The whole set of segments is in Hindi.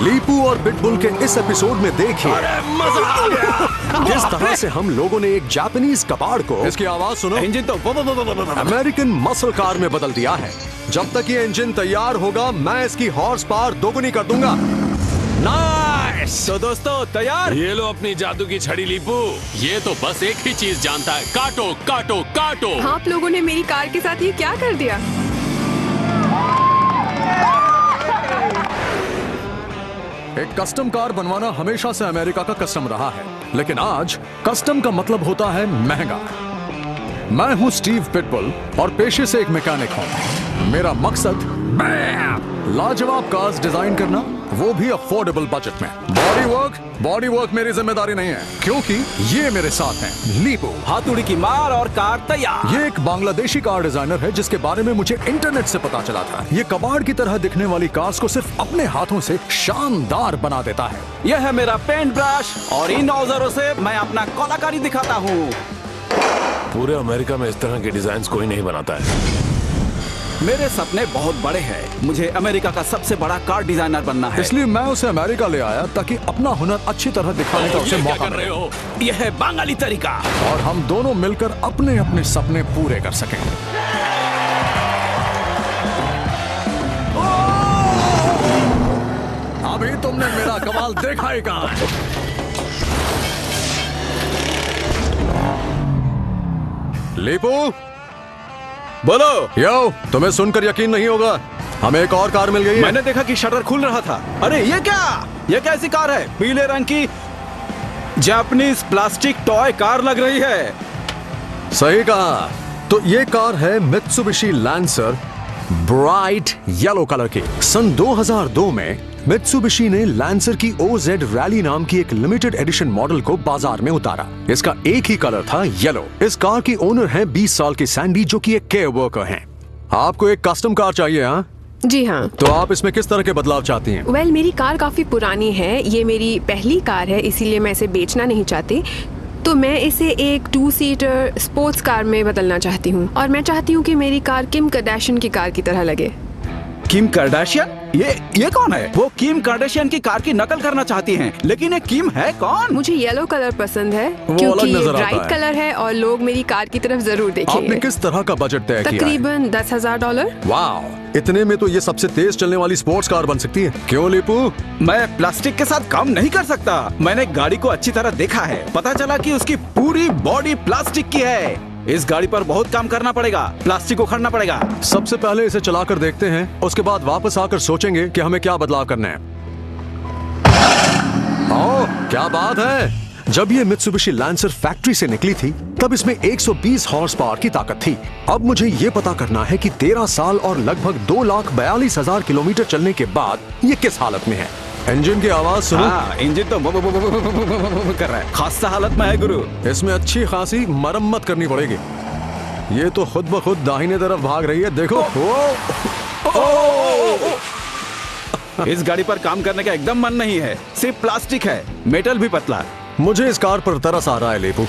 लीपू और पिटबुल के इस एपिसोड में देखिए मजा आ गया। किस तरह से हम लोगों ने एक जापानीज कबाड़ को, इसकी आवाज सुनो, इंजन तो अमेरिकन मसल कार में बदल दिया है। जब तक ये इंजन तैयार होगा मैं इसकी हॉर्स पावर दोगुनी कर दूंगा। नाइस। तो दोस्तों तैयार? ये लो अपनी जादू की छड़ी लीपू। ये तो बस एक ही चीज जानता है, काटो काटो काटो। आप लोगों ने मेरी कार के साथ ये क्या कर दिया? एक कस्टम कार बनवाना हमेशा से अमेरिका का कस्टम रहा है, लेकिन आज कस्टम का मतलब होता है महंगा। मैं हूं स्टीव पिटबुल और पेशे से एक मैकेनिक हूं। मेरा मकसद लाजवाब कार्स डिजाइन करना, वो भी अफोर्डेबल बजट में। बॉडी वर्क मेरी जिम्मेदारी नहीं है, क्योंकि ये मेरे साथ हैं लीपू। हाथुड़ी की मार और कार तैयार। ये एक बांग्लादेशी कार डिजाइनर है जिसके बारे में मुझे इंटरनेट से पता चला था। ये कबाड़ की तरह दिखने वाली कार्स को सिर्फ अपने हाथों से शानदार बना देता है। यह है मेरा पेंट ब्रश और इन औजारों से मैं अपना कलाकारी दिखाता हूँ। पूरे अमेरिका में इस तरह के डिजाइन कोई नहीं बनाता है। मेरे सपने बहुत बड़े हैं। मुझे अमेरिका का सबसे बड़ा कार डिजाइनर बनना है। इसलिए मैं उसे अमेरिका ले आया ताकि अपना हुनर अच्छी तरह दिखाने का उसे ये क्या मौका कर रहे मिले हो? यह है बंगाली तरीका। और हम दोनों मिलकर अपने अपने सपने पूरे कर सकें। अभी तुमने मेरा कमाल देखा ही कहां है? लीपू, बोलो। यो, तुम्हें सुनकर यकीन नहीं होगा, हमें एक और कार मिल गई है। मैंने देखा कि शटर खुल रहा था। अरे ये क्या? ये कैसी कार है? पीले रंग की जापानीज प्लास्टिक टॉय कार लग रही है। सही कहा। तो ये कार है Mitsubishi lancer, bright yellow colour की। सन 2002 में मित्सुबिशी ने लैंसर की OZ रैली नाम की एक लिमिटेड एडिशन मॉडल को बाजार में उतारा। इसका एक ही कलर था, येलो। इस कार की ओनर है 20 साल की सैंडी, जो कि एक केयर वर्कर हैं। आपको एक कस्टम कार चाहिए? हाँ जी हाँ। तो आप इसमें किस तरह के बदलाव चाहती हैं? वेल, मेरी कार काफी पुरानी है। ये मेरी पहली कार है, इसीलिए मैं इसे बेचना नहीं चाहती। तो मैं इसे एक 2 सीटर स्पोर्ट्स कार में बदलना चाहती हूँ। और मैं चाहती हूँ कि मेरी कार किम कार्दाशियन की कार की तरह लगे। Kim Kardashian? ये कौन है? वो किम कार्दाशियन की कार की नकल करना चाहती हैं, लेकिन ये किम है कौन? मुझे येलो कलर पसंद है अलग क्योंकि नजर आता ब्राइट है। कलर है और लोग मेरी कार की तरफ जरूर आपने देखेंगे। किस तरह का बजट तय किया है? तकरीबन $10,000। वाह, इतने में तो ये सबसे तेज चलने वाली स्पोर्ट्स कार बन सकती है। क्यों लीपू? मैं प्लास्टिक के साथ काम नहीं कर सकता। मैंने गाड़ी को अच्छी तरह देखा है। पता चला कि उसकी पूरी बॉडी प्लास्टिक की है। इस गाड़ी पर बहुत काम करना पड़ेगा, प्लास्टिक उखाड़ना पड़ेगा। सबसे पहले इसे चलाकर देखते हैं, उसके बाद वापस आकर सोचेंगे कि हमें क्या बदलाव करना है। ओह, क्या बात है। जब ये मित्सुबिशी लैंसर फैक्ट्री से निकली थी तब इसमें 120 हॉर्स पावर की ताकत थी। अब मुझे ये पता करना है कि 13 साल और लगभग 2,42,000 किलोमीटर चलने के बाद ये किस हालत में है। इंजन की आवाज सुनो। हाँ, इंजन तो कर रहा है। खासा हालत में है गुरु। इसमें अच्छी खासी मरम्मत करनी पड़ेगी। ये तो खुद ब खुद दाहिने तरफ भाग रही है, देखो। इस गाड़ी पर काम करने का एकदम मन नहीं है। सिर्फ प्लास्टिक है, मेटल भी पतला। मुझे इस कार पर तरस आ रहा है लीपू।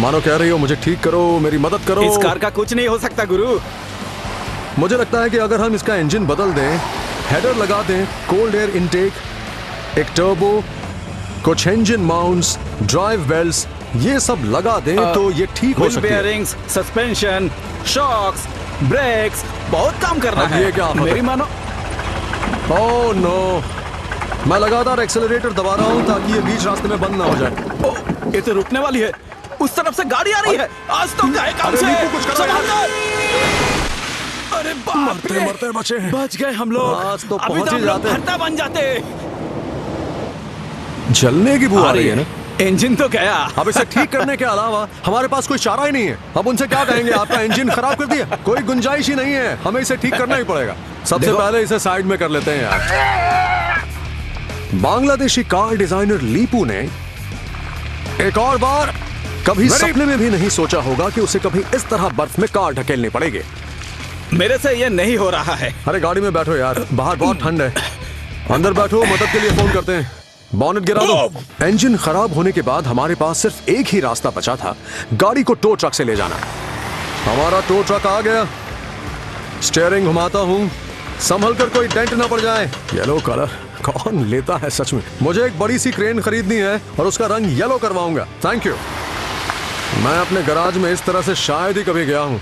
मानो कह रही हो मुझे ठीक करो, मेरी मदद करो। इस कार का कुछ नहीं हो सकता गुरु। मुझे लगता है कि अगर हम इसका इंजन बदल दें, हेडर लगा दें, कोल्ड एयर इनटेक, एक टर्बो, कुछ इंजन माउंट्स, ड्राइव बेल्ट्स, ये सब लगा दें तो ये ठीक हो सकती है। बेयरिंग्स, सस्पेंशन, शॉक्स, ब्रेक्स, बहुत काम करना अब है। ये क्या आफत है? मेरी मानो। ओह नो, मैं लगातार एक्सेलरेटर दबा रहा हूं ताकि ये बीच रास्ते में बंद ना हो जाए। ओह, ये तो रुकने वाली है। उस तरफ से गाड़ी आ रही है। आज तो गए काम अरे से। लीपू, कुछ करो यार। संभाल। अरे बाप मरते रे, मरते बचे। बच गए हम लोग। आज तो अभी पहुंच ही हम लोग जाते। भरता बन जाते। जलने की बुआ आ रही है ना। इंजन तो गया। अब इसे ठीक करने के अलावा हमारे पास कोई चारा ही नहीं है। अब उनसे क्या कहेंगे, आपका इंजन खराब कर दिया? कोई गुंजाइश ही नहीं है, हमें इसे ठीक करना ही पड़ेगा। सबसे देखो। पहले इसे साइड में कर लेते हैं यार। बांग्लादेशी कार डिजाइनर लीपू ने एक और बार कभी सपने में भी नहीं सोचा होगा कि उसे कभी इस तरह बर्फ में कार ढकेलनी पड़ेगी। मेरे से ये नहीं हो रहा है। अरे गाड़ी में बैठो यार, बाहर बहुत ठंड है। अंदर बैठो, मदद के लिए फोन करते हैं। बॉनेट गिरा दो। इंजन खराब होने के बाद हमारे पास सिर्फ एक ही रास्ता बचा था, गाड़ी को टो ट्रक से ले जाना। हमारा टो ट्रक आ गया। स्टीयरिंग घुमाता हूँ, संभल कर कोई डेंट ना पड़ जाए। येलो कलर कौन लेता है सच में। मुझे एक बड़ी सी क्रेन खरीदनी है और उसका रंग येलो करवाऊंगा। Thank you. मैं अपने गराज में इस तरह से शायद ही कभी गया हूँ।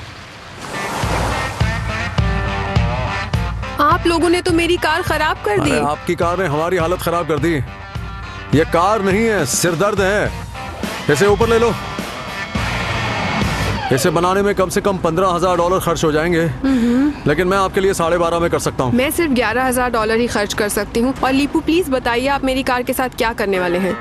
आप लोगों ने तो मेरी कार खराब कर दी। अरे आपकी कार ने हमारी हालत खराब कर दी। ये कार नहीं है, सिरदर्द है। इसे ऊपर ले लो। इसे बनाने में कम से कम $15,000 खर्च हो जाएंगे, लेकिन मैं आपके लिए 12.5 में कर सकता हूँ। मैं सिर्फ $11,000 ही खर्च कर सकती हूँ। और लीपू प्लीज बताइए आप मेरी कार के साथ क्या करने वाले हैं।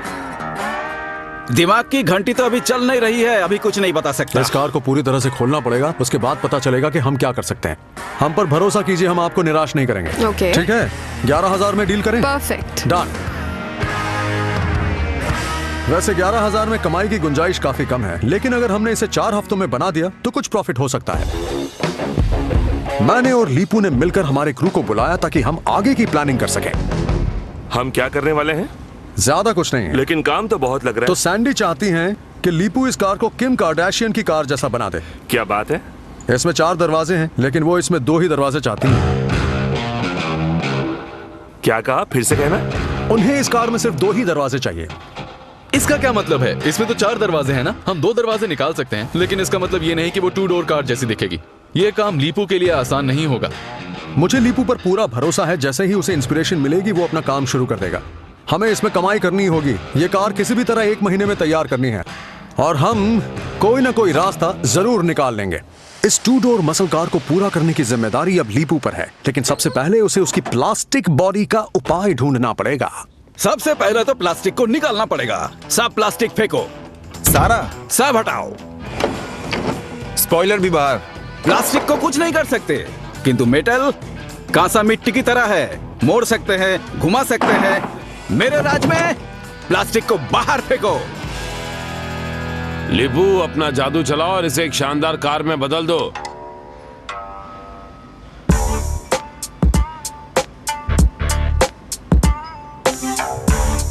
दिमाग की घंटी तो अभी चल नहीं रही है, अभी कुछ नहीं बता सकता। इस कार को पूरी तरह से खोलना पड़ेगा, उसके बाद पता चलेगा कि हम क्या कर सकते हैं। हम पर भरोसा कीजिए, हम आपको निराश नहीं करेंगे। ओके। ठीक है, 11,000 में डील करें। परफेक्ट। डन। वैसे 11,000 में कमाई की गुंजाइश काफी कम है, लेकिन अगर हमने इसे 4 हफ्तों में बना दिया तो कुछ प्रॉफिट हो सकता है। मैंने और लीपू ने मिलकर हमारे क्रू को बुलाया ताकि हम आगे की प्लानिंग कर सकें। हम क्या करने वाले हैं? ज्यादा कुछ नहीं है, लेकिन काम तो बहुत लग रहा तो है। सैंडी चाहती हैं कि लीपू इस कार को किम कार्दाशियन की कार जैसा बना दे। क्या बात है? इसमें 4 दरवाजे हैं, लेकिन वो इसमें 2 ही दरवाजे चाहती हैं। क्या कहा? फिर से कहना। उन्हें इस कार में सिर्फ 2 ही दरवाजे चाहिए। इसका क्या मतलब है? इसमें तो 4 दरवाजे हैं ना। हम 2 दरवाजे निकाल सकते हैं, लेकिन इसका मतलब ये नहीं कि वो 2 डोर कार जैसी दिखेगी। ये काम लीपू के लिए आसान नहीं होगा। मुझे लीपू पर पूरा भरोसा है, जैसे ही उसे इंस्पिरेशन मिलेगी वो अपना काम शुरू कर देगा। हमें इसमें कमाई करनी होगी। ये कार किसी भी तरह 1 महीने में तैयार करनी है और हम कोई ना कोई रास्ता जरूर निकाल लेंगे। इस 2 डोर मसल कार को पूरा करने की जिम्मेदारी अब लीपू पर है, लेकिन सबसे पहले उसे उसकी प्लास्टिक बॉडी का उपाय ढूंढना पड़ेगा। सबसे पहले तो प्लास्टिक को निकालना पड़ेगा। सब प्लास्टिक फेंको, सारा सब हटाओ। स्पॉइलर भी बाहर। प्लास्टिक को कुछ नहीं कर सकते, किंतु मेटल कांसा मिट्टी की तरह है। मोड़ सकते हैं, घुमा सकते हैं। मेरे राज में प्लास्टिक को बाहर फेंको। लिबू अपना जादू चलाओ और इसे एक शानदार कार में बदल दो।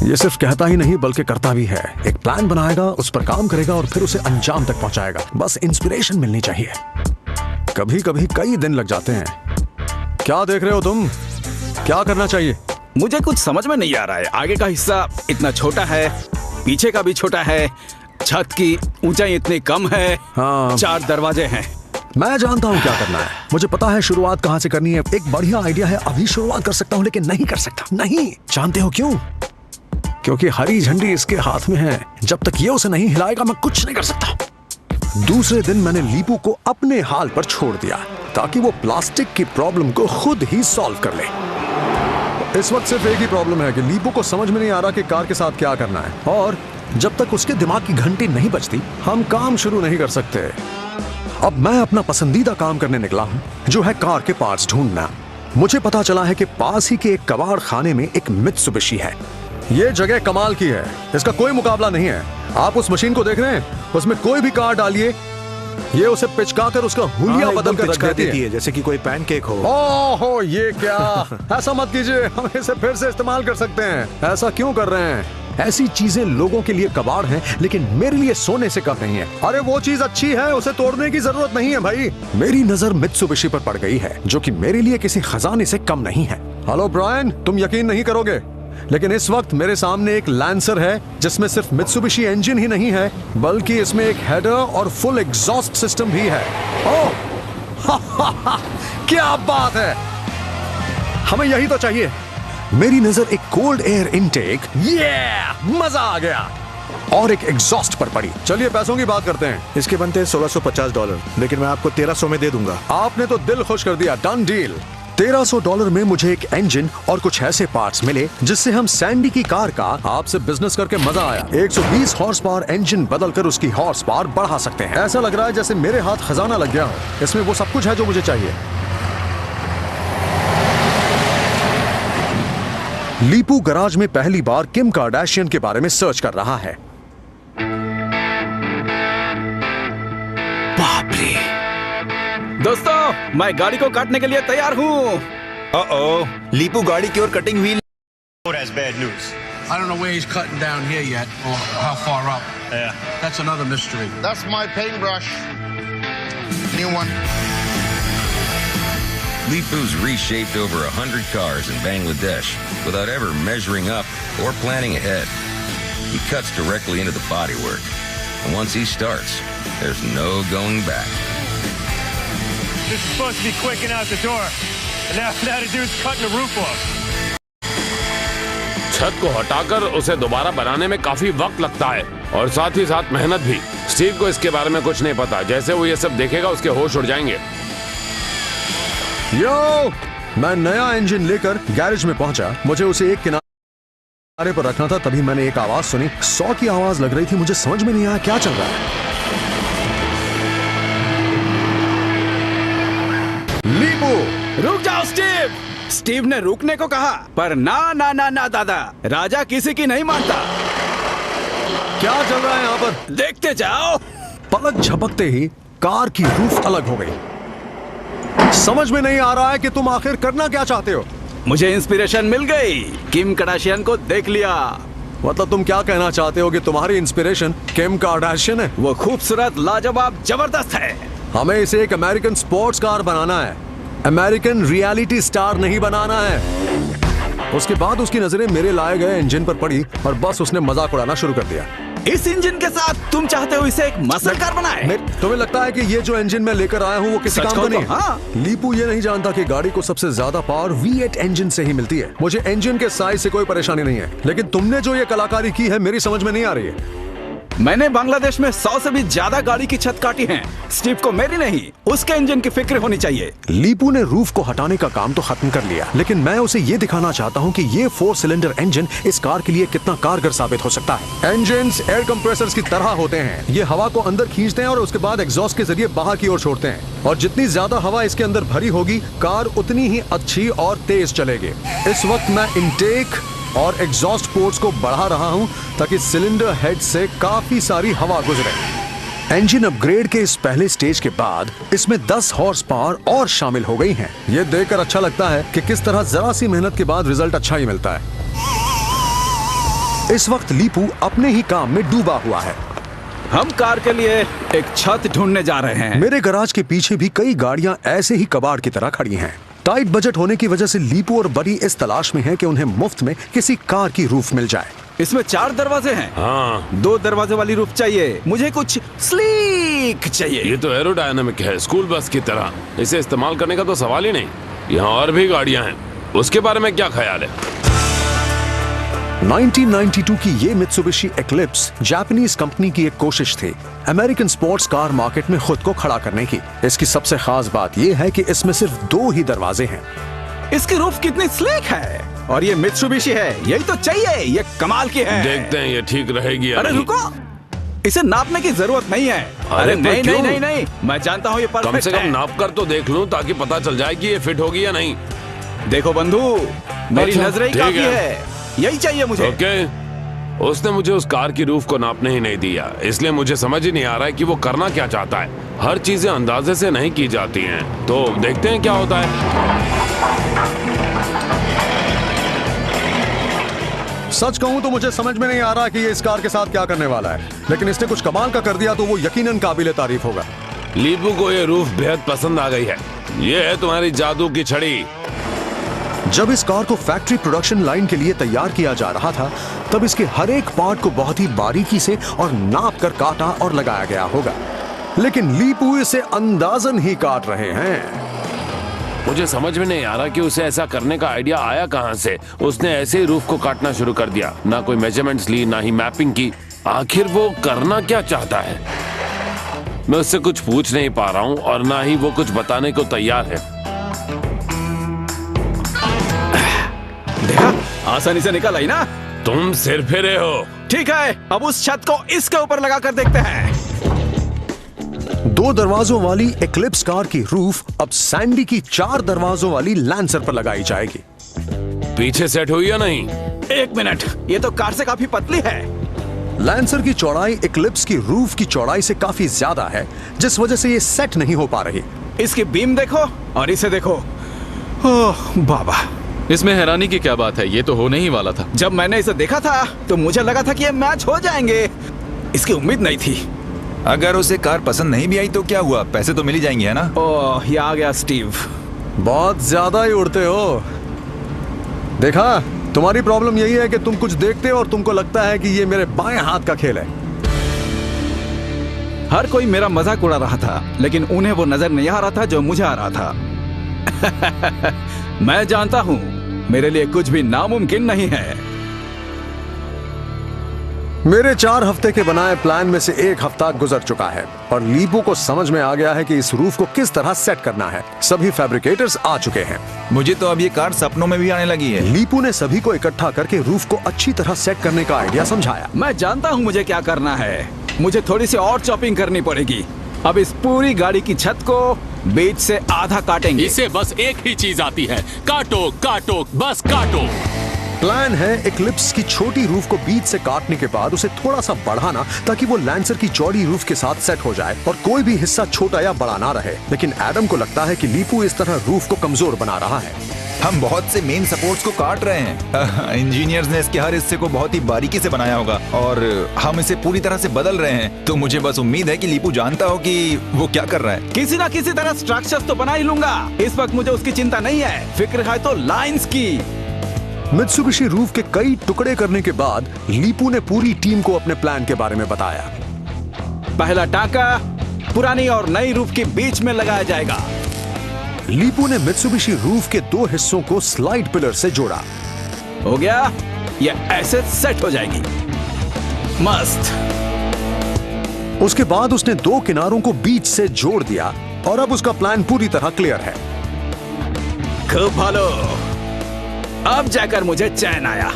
ये सिर्फ कहता ही नहीं बल्कि करता भी है। एक प्लान बनाएगा, उस पर काम करेगा और फिर उसे अंजाम तक पहुंचाएगा। बस इंस्पिरेशन मिलनी चाहिए। कभी कभी कई दिन लग जाते हैं। क्या देख रहे हो तुम? क्या करना चाहिए? मुझे कुछ समझ में नहीं आ रहा है। आगे का हिस्सा इतना छोटा है, पीछे का भी छोटा है, छत की ऊंचाई इतनी कम है। हाँ। 4 दरवाजे हैं। मैं जानता हूँ क्या करना है। मुझे पता है शुरुआत कहाँ से करनी है। एक बढ़िया आइडिया है, अभी शुरुआत कर सकता हूँ, लेकिन नहीं कर सकता। नहीं जानते हो क्यों? क्योंकि हरी झंडी इसके हाथ में है। जब तक ये उसे नहीं हिलाएगा मैं कुछ नहीं कर सकता। दूसरे दिन मैंने लीपू को अपने हाल पर छोड़ दिया ताकि वो प्लास्टिक की प्रॉब्लम को खुद ही सॉल्व कर ले। इस वक्त सिर्फ एक ही प्रॉब्लम है कि लीपू को समझ में नहीं आ रहा कि कार के साथ क्या करना है, और जब तक उसके दिमाग की घंटी नहीं बजती हम काम शुरू नहीं कर सकते। अब मैं अपना पसंदीदा काम करने निकला हूँ, जो है कार के पार्ट्स ढूंढना। मुझे पता चला है कि पास ही के एक कबाड़ खाने में एक मित्सुबिशी है। ये जगह कमाल की है, इसका कोई मुकाबला नहीं है। आप उस मशीन को देख रहे हैं? उसमें कोई भी कार डालिए, ये उसे पिचका कर उसका हुलिया बदल कर रख देती है, जैसे कि कोई पैनकेक हो। ओहो, ये क्या? ऐसा मत कीजिए, हम इसे फिर से इस्तेमाल कर सकते हैं। ऐसा क्यों कर रहे हैं? ऐसी चीजें लोगों के लिए कबाड़ हैं, लेकिन मेरे लिए सोने से कम नहीं है। अरे वो चीज अच्छी है, उसे तोड़ने की जरूरत नहीं है भाई। मेरी नजर मित्सुबिशी पर पड़ गई है, जो कि मेरे लिए किसी खजाने से कम नहीं है। हेलो ब्रायन, तुम यकीन नहीं करोगे, लेकिन इस वक्त मेरे सामने एक लैंसर है जिसमें सिर्फ मित्सुबिशी इंजन ही नहीं है, बल्कि इसमें एक हेडर और फुल एग्जॉस्ट सिस्टम भी है। ओह, क्या बात है! हमें यही तो चाहिए। मेरी नजर एक कोल्ड एयर इनटेक, मजा आ गया, और एक एग्जॉस्ट पर पड़ी। चलिए पैसों की बात करते हैं। इसके बनते हैं $1650, लेकिन मैं आपको 1300 में दे दूंगा। आपने तो दिल खुश कर दिया। Done deal. $1300 में मुझे एक इंजन और कुछ ऐसे पार्ट्स मिले जिससे हम सैंडी की कार का आपसे बिजनेस करके मजा आया। 120 हॉर्स पावर इंजन बदल कर उसकी हॉर्स पावर बढ़ा सकते हैं। ऐसा लग रहा है जैसे मेरे हाथ खजाना लग गया हो। इसमें वो सब कुछ है जो मुझे चाहिए। लीपू गराज में पहली बार किम कार्दाशियन के बारे में सर्च कर रहा है। बाप रे! दोस्तों, मैं गाड़ी को काटने के लिए तैयार हूँ। लीपू गाड़ी की ओर cutting wheel. Has bad news. I don't know where he's cutting down here yet, or how far up. Yeah. That's another mystery. That's my paintbrush. New one. Leepu's reshaped over 100 cars in Bangladesh without ever measuring up or planning ahead. He cuts directly into the bodywork, and once he starts, there's no going back. This is supposed to be quick and out the door. And now the dude's cutting the roof off. छत को हटाकर उसे दोबारा बनाने में काफी वक्त लगता है और साथ ही साथ मेहनत भी। स्टीव को इसके बारे में कुछ नहीं पता। जैसे वो ये सब देखेगा उसके होश उड़ जाएंगे। यो, मैं नया इंजन लेकर गैरेज में पहुंचा। मुझे उसे एक किनारे पर रखना था, तभी मैंने एक आवाज सुनी। 100 की आवाज लग रही थी। मुझे समझ में नहीं आया क्या चल रहा है। लीपू, रुक जाओ स्टीव। स्टीव ने रुकने को कहा, पर ना ना ना ना दादा, राजा किसी की नहीं मानता। क्या चल रहा है यहाँ पर? देखते जाओ। पलक झपकते ही कार की रूफ अलग हो गई। समझ में नहीं आ रहा है कि तुम आखिर करना क्या चाहते हो। मुझे इंस्पिरेशन मिल गई। किम कार्दाशियन को देख लिया। मतलब तुम क्या कहना चाहते हो कि तुम्हारी इंस्पिरेशन किम कार्दाशियन है? वो खूबसूरत, लाजवाब, जबरदस्त है। हमें इसे एक अमेरिकन स्पोर्ट्स कार बनाना है, अमेरिकन रियलिटी स्टार नहीं बनाना है। उसके बाद उसकी नजरें मेरे लाए गए इंजन पर पड़ी और बस उसने मजाक उड़ाना शुरू कर दिया। इस इंजन के साथ तुम चाहते हो इसे एक मसल कार बनाए? तुम्हें लगता है कि ये जो इंजन मैं लेकर आया हूँ वो किसी काम का नहीं है? हाँ। लीपू ये नहीं जानता कि गाड़ी को सबसे ज्यादा पावर V8 इंजन से ही मिलती है। मुझे इंजन के साइज से कोई परेशानी नहीं है, लेकिन तुमने जो ये कलाकारी की है मेरी समझ में नहीं आ रही है। मैंने बांग्लादेश में 100 से भी ज्यादा गाड़ी की छत काटी है। स्टीव को मेरी नहीं, उसके इंजन की फिक्र होनी चाहिए। लीपू ने रूफ को हटाने का काम तो खत्म कर लिया, लेकिन मैं उसे ये दिखाना चाहता हूँ कि ये 4 सिलेंडर इंजन इस कार के लिए कितना कारगर साबित हो सकता है। इंजन्स एयर कंप्रेसर्स की तरह होते हैं। ये हवा को अंदर खींचते हैं और उसके बाद एग्जॉस्ट के जरिए बाहर की ओर छोड़ते हैं, और जितनी ज्यादा हवा इसके अंदर भरी होगी कार उतनी ही अच्छी और तेज चलेगी। इस वक्त मैं इनटेक और एग्जॉस्ट पोर्ट्स को बढ़ा रहा हूं ताकि सिलेंडर हेड से काफी सारी हवा गुजरे। इंजन अपग्रेड के इस पहले स्टेज के बाद इसमें 10 हॉर्स पावर और शामिल हो गई हैं। यह देखकर अच्छा लगता है कि किस तरह जरा सी मेहनत के बाद रिजल्ट अच्छा ही मिलता है। इस वक्त लीपू अपने ही काम में डूबा हुआ है। हम कार के लिए एक छत ढूंढने जा रहे हैं। मेरे गैराज के पीछे भी कई गाड़ियां ऐसे ही कबाड़ की तरह खड़ी हैं। टाइट बजट होने की वजह से लीपू और बडी इस तलाश में हैं कि उन्हें मुफ्त में किसी कार की रूफ मिल जाए। इसमें 4 दरवाजे हैं। हाँ, 2 दरवाजे वाली रूफ चाहिए। मुझे कुछ स्लीक चाहिए। ये तो एरोडायनामिक है, स्कूल बस की तरह। इसे इस्तेमाल करने का तो सवाल ही नहीं। यहाँ और भी गाड़ियाँ हैं, उसके बारे में क्या ख्याल है? 1992 की ये मित्सुबिशी एक्लिप्स जापानीज कंपनी की एक कोशिश थी अमेरिकन स्पोर्ट्स कार मार्केट में खुद को खड़ा करने की। इसकी सबसे खास बात ये है कि इसमें सिर्फ 2 ही दरवाजे हैं। इसकी रूफ कितनी स्लीक है, और ये मित्सुबिशी है, यही तो चाहिए। ये कमाल की है। देखते हैं ये ठीक रहेगी या अरे नहीं। रुको, इसे नापने की जरूरत नहीं है। अरे नहीं क्यों? नहीं नहीं नहीं, मैं जानता हूँ ये कम परफेक्ट से कम है। नाप कर तो देख लूं ताकि पता चल जाए कि ये फिट होगी या नहीं। देखो बंधु, मेरी अच्छा, नजरें ही ठीक काफी है। है। यही चाहिए मुझे। ओके, उसने मुझे उस कार की रूफ को नापने ही नहीं दिया, इसलिए मुझे समझ ही नहीं आ रहा है कि वो करना क्या चाहता है। हर चीजें अंदाजे से नहीं की जाती हैं, तो देखते हैं क्या होता है। सच कहूं तो मुझे समझ में नहीं आ रहा कि ये इस कार के साथ क्या करने वाला है, लेकिन इसने कुछ कमाल का कर दिया तो वो यकीनन काबिले तारीफ होगा। लीपू को ये रूफ बेहद पसंद आ गई है। ये है तुम्हारी जादू की छड़ी। जब इस कार को फैक्ट्री प्रोडक्शन लाइन के लिए तैयार किया जा रहा था, तब इसके हर एक पार्ट को बहुत ही बारीकी से और नाप कर काटा और लगाया गया होगा, लेकिन लीपू इसे अंदाजन ही काट रहे हैं। मुझे समझ में नहीं आ रहा कि उसे ऐसा करने का आइडिया आया कहां से। उसने ऐसे ही रूफ को काटना शुरू कर दिया, ना कोई मेजरमेंट्स ली, ना ही मैपिंग की। आखिर वो करना क्या चाहता है? मैं उससे कुछ पूछ नहीं पा रहा हूं और ना ही वो कुछ बताने को तैयार है। देखा, आसानी से निकल आई ना। तुम सिर फिरे हो। ठीक है, अब उस छत को इसके ऊपर लगा कर देखते हैं। 2 दरवाजों वाली एक्लिप्स कार की रूफ अब सैंडी की 4 दरवाजों वाली लैंसर पर लगाई जाएगी। पीछे सेट हुई या नहीं? 1 मिनट, ये तो कार से काफी पतली है। लैंसर की चौड़ाई एक्लिप्स की रूफ की चौड़ाई से काफी ज्यादा है, जिस वजह से ये सेट नहीं हो पा रही। इसकी बीम देखो और इसे देखो। ओह बाबा, इसमें हैरानी की क्या बात है, ये तो होने ही वाला था। जब मैंने इसे देखा था तो मुझे लगा था कि ये मैच हो जाएंगे। इसकी उम्मीद नहीं थी। अगर उसे कार पसंद नहीं भी आई तो क्या हुआ, पैसे तो मिल ही जाएंगे, है ना? ओह, ये आ गया स्टीव। बहुत ज्यादा ही उड़ते हो। देखा, तुम्हारी प्रॉब्लम यही है कि तुम कुछ देखते हो और तुमको लगता है कि ये मेरे बाएं हाथ का खेल है। हर कोई मेरा मजाक उड़ा रहा था, लेकिन उन्हें वो नजर नहीं आ रहा था जो मुझे आ रहा था। मैं जानता हूं, मेरे लिए कुछ भी नामुमकिन नहीं है। मेरे 4 हफ्ते के बनाए प्लान में से 1 हफ्ता गुजर चुका है और लीपू को समझ में आ गया है कि इस रूफ को किस तरह सेट करना है। सभी फैब्रिकेटर्स आ चुके हैं। मुझे तो अब ये कार सपनों में भी आने लगी है। लीपू ने सभी को इकट्ठा करके रूफ को अच्छी तरह सेट करने का आइडिया समझाया। मैं जानता हूं मुझे क्या करना है। मुझे थोड़ी सी और चॉपिंग करनी पड़ेगी। अब इस पूरी गाड़ी की छत को बीच से आधा काटेंगे। इसे बस एक ही चीज आती है, काटो काटो बस काटो। प्लान है इक्लिप्स की छोटी रूफ को बीच से काटने के बाद उसे थोड़ा सा बढ़ाना ताकि वो लैंसर की चौड़ी रूफ के साथ सेट हो जाए और कोई भी हिस्सा छोटा या बड़ा ना रहे। लेकिन एडम को लगता है कि लीपू इस तरह रूफ को कमजोर बना रहा है। हम बहुत से मेन सपोर्ट्स को काट रहे हैं। इंजीनियर्स ने इसके हर हिस्से को बहुत ही बारीकी से बनाया होगा और हम इसे पूरी तरह से बदल रहे हैं। तो मुझे बस उम्मीद है कि लीपू जानता हो कि वो क्या कर रहा है। किसी ना किसी तरह स्ट्रक्चर्स तो बना ही लूंगा। इस वक्त मुझे उसकी चिंता नहीं है, फिक्र है तो लाइंस की। मित्सुबिशी रूफ के कई टुकड़े करने के बाद लीपू ने पूरी टीम को अपने प्लान के बारे में बताया। पहला टांका पुरानी और नई रूफ के बीच में लगाया जाएगा। लीपू ने मित्सुबिशी रूफ के 2 हिस्सों को स्लाइड पिलर से जोड़ा। हो गया, ये ऐसे सेट हो जाएगी। मस्त। उसके बाद उसने 2 किनारों को बीच से जोड़ दिया और अब उसका प्लान पूरी तरह क्लियर है। खूब भालो। अब जाकर मुझे चैन आया।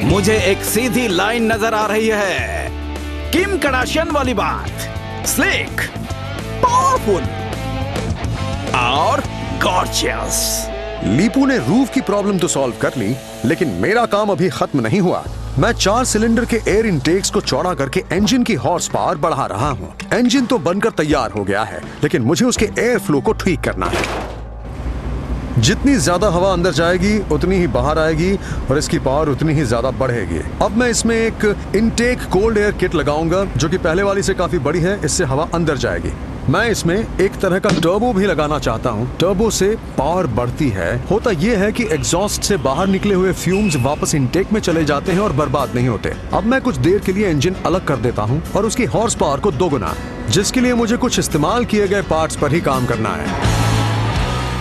मुझे एक सीधी लाइन नजर आ रही है। किम कार्दाशियन वाली बात। स्लिक, पावरफुल और गॉर्जियस। लीपू ने रूफ की प्रॉब्लम तो सॉल्व कर ली, लेकिन मेरा काम अभी खत्म नहीं हुआ। मैं 4 सिलेंडर के एयर इनटेक्स को चौड़ा करके इंजन की हॉर्स पावर बढ़ा रहा हूँ। इंजन तो बनकर तैयार हो गया है, लेकिन मुझे उसके एयर फ्लो को ठीक करना है। जितनी ज्यादा हवा अंदर जाएगी उतनी ही बाहर आएगी और इसकी पावर उतनी ही ज्यादा बढ़ेगी। अब मैं इसमें एक इनटेक कोल्ड एयर किट लगाऊंगा जो कि पहले वाली से काफी बड़ी है। इससे हवा अंदर जाएगी। मैं इसमें एक तरह का टर्बो भी लगाना चाहता हूँ। टर्बो से पावर बढ़ती है। होता यह है कि एग्जॉस्ट से बाहर निकले हुए फ्यूम्स वापस इनटेक में चले जाते हैं और बर्बाद नहीं होते। अब मैं कुछ देर के लिए इंजन अलग कर देता हूँ और उसकी हॉर्स पावर को दोगुना, जिसके लिए मुझे कुछ इस्तेमाल किए गए पार्ट्स पर ही काम करना है।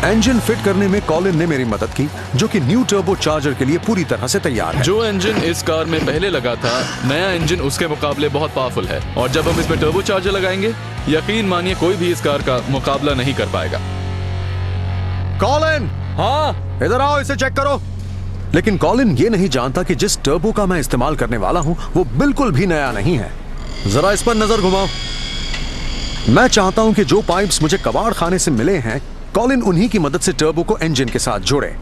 इंजन फिट करने में कॉलिन ने मेरी मदद की, जो कि न्यू टर्बो चार्जर के लिए पूरी तरह से तैयार है। जो इंजन इस कार में पहले लगा था, नया इंजन उसके मुकाबले बहुत पावरफुल है और जब हम इसमें टर्बो चार्जर लगाएंगे, यकीन मानिए कोई भी इस कार का मुकाबला नहीं कर पाएगा। कॉलिन, हाँ इधर आओ, इसे चेक करो। लेकिन कॉलिन ये नहीं जानता कि जिस टर्बो का मैं इस्तेमाल करने वाला हूँ वो बिल्कुल भी नया नहीं है। जरा इस पर नजर घुमाओ। मैं चाहता हूँ कि जो पाइप्स मुझे कबाड़ खाने से मिले हैं, कॉलिन उन्हीं की मदद से टर्बो को इंजन के साथ जोड़े।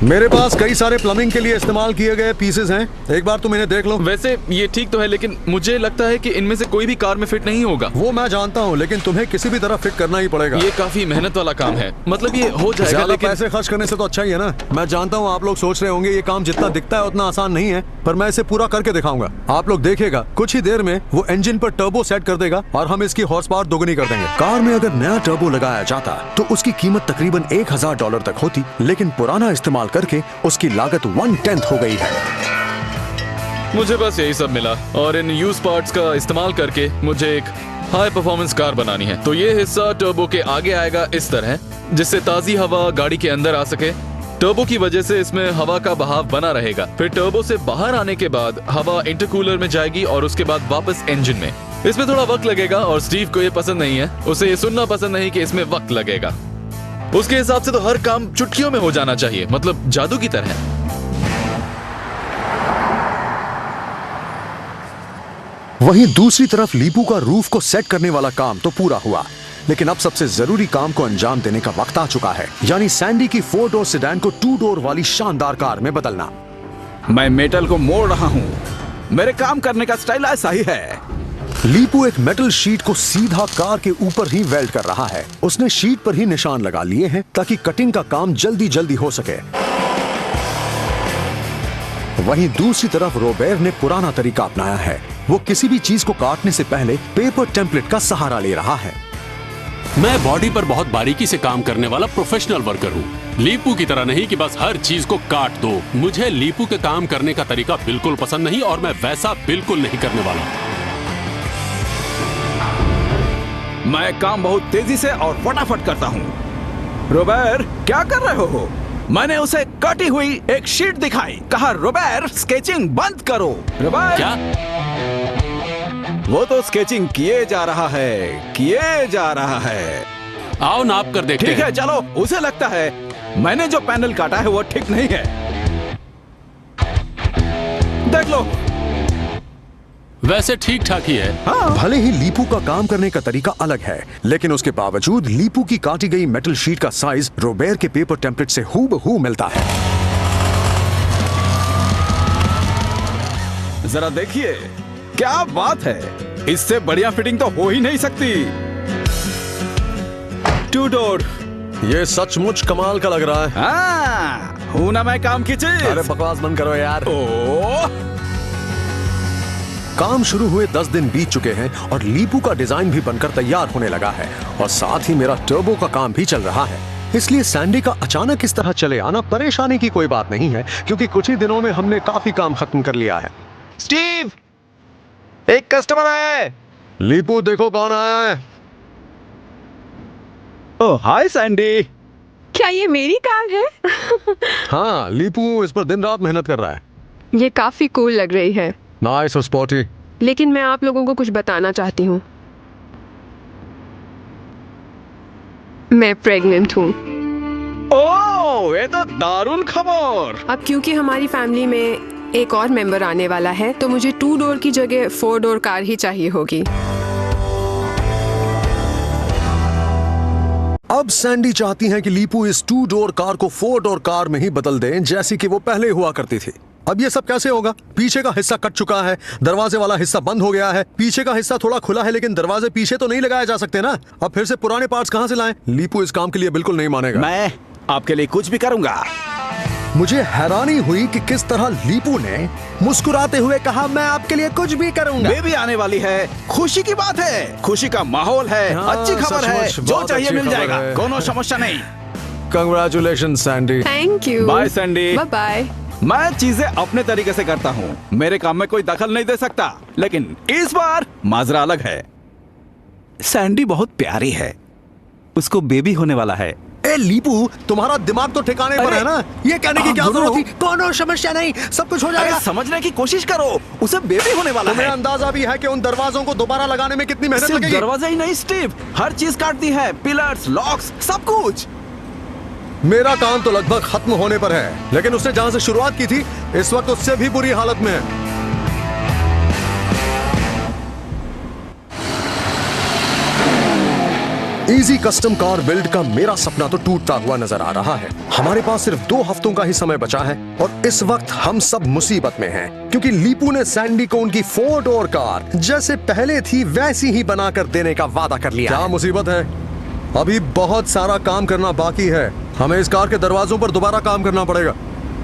मेरे पास कई सारे प्लम्बिंग के लिए इस्तेमाल किए गए पीसेस हैं। एक बार तुम इन्हें देख लो। वैसे ये ठीक तो है, लेकिन मुझे लगता है कि इनमें से कोई भी कार में फिट नहीं होगा। वो मैं जानता हूँ, लेकिन तुम्हें किसी भी तरह फिट करना ही पड़ेगा। ये काफी मेहनत वाला काम है। मतलब ये हो जाएगा, ज्यादा लेकिन पैसे खर्च करने से तो अच्छा ही है ना। मैं जानता हूँ आप लोग सोच रहे होंगे ये काम जितना दिखता है उतना आसान नहीं है, पर मैं इसे पूरा करके दिखाऊंगा। आप लोग देखिएगा, कुछ ही देर में वो इंजन पर टर्बो सेट कर देगा और हम इसकी हॉर्स पावर दोगुनी कर देंगे। कार में अगर नया टर्बो लगाया जाता तो उसकी कीमत तकरीबन $1000 तक होती, लेकिन पुराना इस्तेमाल करके उसकी लागत 1/10 हो गई है। मुझे बस यही सब मिला और इन यूज पार्ट्स का इस्तेमाल करके मुझे एक हाई परफॉर्मेंस कार बनानी है। तो ये हिस्सा टर्बो के आगे आएगा इस तरह, जिससे ताजी हवा गाड़ी के अंदर आ सके। टर्बो की वजह से इसमें हवा का बहाव बना रहेगा। फिर टर्बो से बाहर आने के बाद हवा इंटरकूलर में जाएगी और उसके बाद वापस इंजन में। इसमें थोड़ा वक्त लगेगा और स्टीव को ये पसंद नहीं है। उसे ये सुनना पसंद नहीं कि इसमें वक्त लगेगा। उसके हिसाब से तो हर काम चुटकियों में हो जाना चाहिए, मतलब जादू की तरह। वहीं दूसरी तरफ लीपू का रूफ को सेट करने वाला काम तो पूरा हुआ, लेकिन अब सबसे जरूरी काम को अंजाम देने का वक्त आ चुका है, यानी सैंडी की 4 डोर सेडान को 2 डोर वाली शानदार कार में बदलना। मैं मेटल को मोड़ रहा हूँ। मेरे काम करने का स्टाइल ऐसा ही है। लीपू एक मेटल शीट को सीधा कार के ऊपर ही वेल्ड कर रहा है। उसने शीट पर ही निशान लगा लिए हैं ताकि कटिंग का काम जल्दी जल्दी हो सके। वहीं दूसरी तरफ रोबेर ने पुराना तरीका अपनाया है। वो किसी भी चीज को काटने से पहले पेपर टेम्पलेट का सहारा ले रहा है। मैं बॉडी पर बहुत बारीकी से काम करने वाला प्रोफेशनल वर्कर हूँ। लीपू की तरह नहीं कि बस हर चीज को काट दो। मुझे लीपू के काम करने का तरीका बिल्कुल पसंद नहीं और मैं वैसा बिल्कुल नहीं करने वाला। मैं काम बहुत तेजी से और फटाफट करता हूँ। रोबर्ट, क्या कर रहे हो? मैंने उसे कटी हुई एक शीट दिखाई, कहा रोबर्ट स्केचिंग बंद करो। रोबर्ट, क्या? वो तो स्केचिंग किए जा रहा है। आओ नाप कर देखते ठीक है, चलो। उसे लगता है मैंने जो पैनल काटा है वो ठीक नहीं है। देख लो। वैसे ठीक ठाक ही है। हाँ। भले ही लीपू का काम करने का तरीका अलग है, लेकिन उसके बावजूद लीपू की काटी गई मेटल शीट का साइज रोबेर के पेपर टेम्पलेट से हूबहू मिलता है। जरा देखिए, क्या बात है। इससे बढ़िया फिटिंग तो हो ही नहीं सकती। 2 डोर। ये सचमुच कमाल का लग रहा है। हाँ, हूं ना मैं काम की चीज। अरे बकवास बंद करो यार। ओह, काम शुरू हुए 10 दिन बीत चुके हैं और लीपू का डिजाइन भी बनकर तैयार होने लगा है और साथ ही मेरा टर्बो का काम भी चल रहा है। इसलिए सैंडी का अचानक इस तरह चले आना परेशानी की कोई बात नहीं है, क्योंकि कुछ ही दिनों में हमने काफी काम खत्म कर लिया है। स्टीव, एक कस्टमर आया है। लीपू, देखो कौन आया है। ओह, हाय सैंडी। क्या ये मेरी कार है? हाँ, लीपू इस पर दिन रात मेहनत कर रहा है। ये काफी कूल लग रही है। नाइस और स्पॉटी। लेकिन मैं आप लोगों को कुछ बताना चाहती हूँ। मैं प्रेग्नेंट हूँ। ओह, ये तो दारुण खबर। अब क्योंकि हमारी फैमिली में एक और मेंबर आने वाला है, तो मुझे 2 डोर की जगह 4 डोर कार ही चाहिए होगी। अब सैंडी चाहती हैं कि लीपू इस 2 डोर कार को 4 डोर कार में ही बदल दें, जैसी कि वो पहले हुआ करती थी। अब ये सब कैसे होगा? पीछे का हिस्सा कट चुका है, दरवाजे वाला हिस्सा बंद हो गया है, पीछे का हिस्सा थोड़ा खुला है, लेकिन दरवाजे पीछे तो नहीं लगाए जा सकते ना। अब फिर से पुराने पार्ट्स कहां से लाएं? लीपू इस काम के लिए बिल्कुल नहीं मानेगा। मैं आपके लिए कुछ भी करूंगा। मुझे हैरानी हुई कि किस तरह लीपू ने मुस्कुराते हुए कहा, मैं आपके लिए कुछ भी करूंगा। बेबी आने वाली है, खुशी की बात है, खुशी का माहौल है। हाँ, अच्छी खबर है, सचमुच जो बहुत चाहिए अच्छी मिल खबर जाएगा, है। कोनो समस्या नहीं। Congratulation Sandy. Thank you. Bye Sandy. Bye bye. मैं चीजें अपने तरीके से करता हूँ, मेरे काम में कोई दखल नहीं दे सकता, लेकिन इस बार माजरा अलग है। सैंडी बहुत प्यारी है, उसको बेबी होने वाला है। ए लीपू, तुम्हारा दिमाग तो ठिकाने पर है ना? ये कहने की क्या जरूरत थी? कोनो समस्या नहीं, सब कुछ हो जाएगा। समझने की कोशिश करो, उसे बेबी होने वाला है। तुम्हें अंदाजा भी है कि उन दरवाजों को दोबारा लगाने में कितनी मेहनत लगेगी? दरवाजा ही नहीं स्टीव, हर चीज काटती है, पिलर्स, लॉक्स, सब कुछ। मेरा काम तो लगभग खत्म होने पर है, लेकिन उसने जहां से शुरुआत की थी, इस वक्त उससे भी बुरी हालत में है। इजी कस्टम कार बिल्ड का मेरा सपना तो टूटता हुआ नजर आ रहा है। हमारे पास सिर्फ 2 हफ्तों का ही समय बचा है और इस वक्त हम सब मुसीबत में हैं, क्योंकि लीपू ने सैंडी को उनकी 4 डोर कार जैसे पहले थी वैसी ही बनाकर देने का वादा कर लिया। क्या मुसीबत है? अभी बहुत सारा काम करना बाकी है। हमें इस कार के दरवाजों पर दोबारा काम करना पड़ेगा।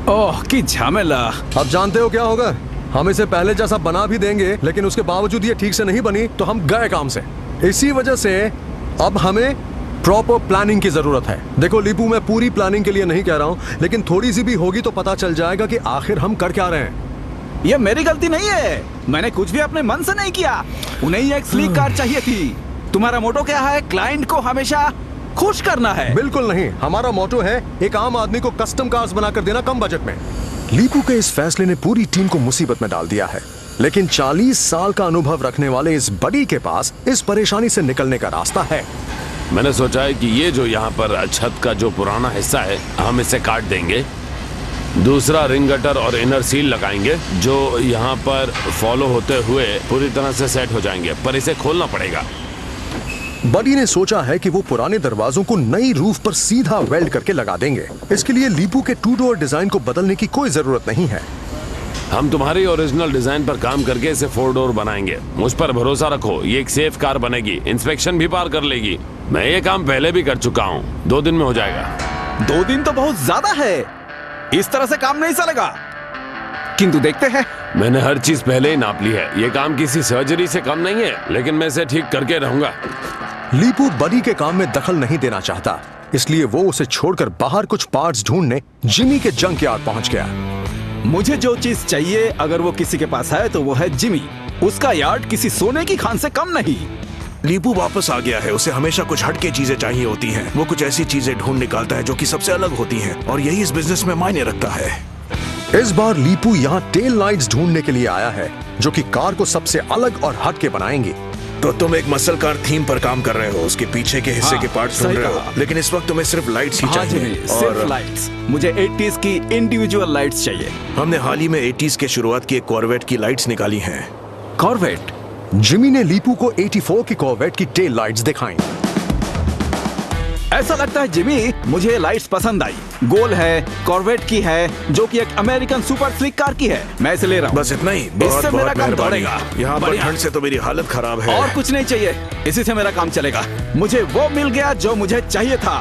ओह, की झमेला। अब जानते हो क्या होगा? हम इसे पहले जैसा बना भी देंगे, लेकिन उसके बावजूद ये ठीक से नहीं बनी तो हम गए काम से। इसी वजह से अब हमें प्रॉपर प्लानिंग की जरूरत है। देखो लीपू, मैं पूरी प्लानिंग के लिए नहीं कह रहा हूं, लेकिन थोड़ी सी भी होगी तो पता चल जाएगा कि आखिर हम कर क्या रहे हैं। ये मेरी गलती नहीं है, मैंने कुछ भी अपने मन से नहीं किया। उन्हें एक स्लीक कार चाहिए थी। तुम्हारा मोटो क्या है? क्लाइंट को हमेशा खुश करना है। बिल्कुल नहीं, हमारा मोटो है एक आम आदमी को कस्टम कार्स बनाकर देना कम बजट में। लीपू के इस फैसले ने पूरी टीम को मुसीबत में डाल दिया है, लेकिन 40 साल का अनुभव रखने वाले इस बडी के पास इस परेशानी से निकलने का रास्ता है। मैंने सोचा है कि ये जो यहाँ पर छत का जो पुराना हिस्सा है, हम इसे काट देंगे, दूसरा रिंग गटर और इनर सील लगाएंगे जो यहाँ पर फॉलो होते हुए पूरी तरह से सेट हो जाएंगे, पर इसे खोलना पड़ेगा। बडी ने सोचा है कि वो पुराने दरवाजों को नई रूफ पर सीधा वेल्ड करके लगा देंगे। इसके लिए लीपू के 2 डोर डिजाइन को बदलने की कोई जरूरत नहीं है। हम तुम्हारी ओरिजिनल डिजाइन पर काम करके इसे 4 डोर बनाएंगे। मुझ पर भरोसा रखो, ये एक सेफ कार बनेगी, इंस्पेक्शन भी पार कर लेगी। मैं ये काम पहले भी कर चुका हूँ, 2 दिन में हो जाएगा। 2 दिन तो बहुत ज्यादा है, इस तरह से काम नहीं चलेगा। किंतु देखते हैं। मैंने हर चीज पहले ही नाप ली है, ये काम किसी सर्जरी से कम नहीं है, लेकिन मैं इसे ठीक करके रहूंगा। लीपू बडी के काम में दखल नहीं देना चाहता, इसलिए वो उसे छोड़कर बाहर कुछ पार्ट्स ढूंढने जिमी के जंक यार्ड पहुंच गया। मुझे जो चीज चाहिए अगर वो किसी के पास है तो वो है जिमी। उसका यार्ड किसी सोने की खान से कम नहीं। लीपू वापस आ गया है। उसे हमेशा कुछ हटके चीजें चाहिए होती हैं। वो कुछ ऐसी चीजें ढूंढ निकालता है जो कि सबसे अलग होती हैं, और यही इस बिजनेस में मायने रखता है। इस बार लीपू यहाँ टेल लाइट्स ढूंढने के लिए आया है, जो कि कार को सबसे अलग और हटके बनाएंगे। तो तुम एक मसल कार थीम पर काम कर रहे हो, उसके पीछे के हिस्से के पार्ट्स ढूंढ रहे हो, लेकिन इस वक्त तुम्हें सिर्फ लाइट्स ही चाहिए। सिर्फ लाइट्स। मुझे 80s की इंडिविजुअल लाइट्स चाहिए। हमने हाल ही में 80s के शुरुआत की एक कॉर्वेट की लाइट्स निकाली हैं। कॉर्वेट? जिमी ने लीपू को 84 की कॉर्वेट की टेल लाइट्स दिखाई। ऐसा लगता है जिमी मुझे लाइट्स पसंद आई। गोल है, कॉर्वेट की है, जो कि एक अमेरिकन सुपर स्लिक कार की है। मैं इसे ले रहा हूँ। बस इतना ही? बहुत इससे मेरा काम दौड़ेगा। यहाँ पर ठंड से तो मेरी हालत खराब है। और कुछ नहीं चाहिए, इसी से मेरा काम चलेगा। मुझे वो मिल गया जो मुझे चाहिए था।